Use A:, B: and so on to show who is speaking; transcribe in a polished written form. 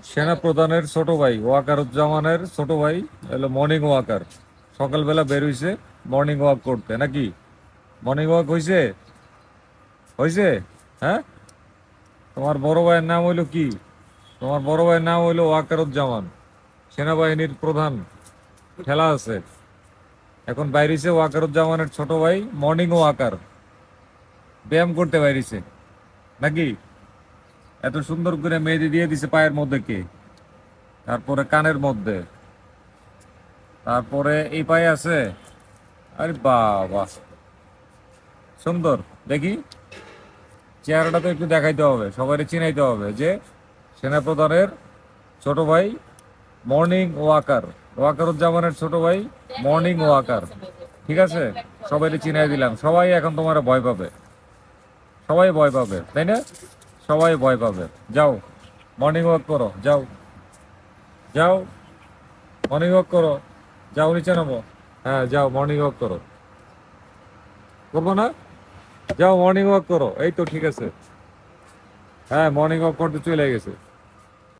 A: সেনা প্রধানের ছোট ভাই ওয়াকারুজ্জামানের ছোট ভাই হলো মর্নিং ওয়াকার। সকালবেলা বের হইছে মর্নিং ওয়াক করতে, নাকি? মর্নিং ওয়াক হইছে? হইছে? হ্যাঁ, তোমার বড় ভাইয়ের নাম হইলো কি? তোমার বড় ভাইয়ের নাম হইলো ওয়াকারুজ্জামান, সেনাবাহিনীর প্রধান। খেলা আছে এখন। বাইরিছে ওয়াকারুজ্জামানের ছোট ভাই মর্নিং ওয়াকার, ব্যায়াম করতে বাইরিছে, নাকি? এত সুন্দর করে মেহেদি দিয়ে দিছে পায়ের মধ্যে কে? তারপরে কানের মধ্যে, তারপরে এই পায়ে আছে। আরে বাবা, সুন্দর। দেখি চেহারাটা তো একটু দেখাইতে হবে, সবাই চিনাইতে হবে যে সেনাপ্রধানের ছোট ভাই মর্নিং ওয়াকার, ওয়াকারুজ্জামানের ছোট ভাই মর্নিং ওয়াকার। ঠিক আছে, সবাই চিনাই দিলাম। সবাই এখন তোমার ভয় পাবে, সবাই ভয় পাবে, তাই না? সবাই ভয় পাবে। যাও মর্নিং ওয়াক করো, যাও যাও মর্নিং ওয়াক করো, যাও নিচে নামো। হ্যাঁ যাও মর্নিং ওয়াক করো। করবো না? যাও মর্নিং ওয়াক করো। এই তো ঠিক আছে। হ্যাঁ মর্নিং ওয়াক করতে চলে গেছে।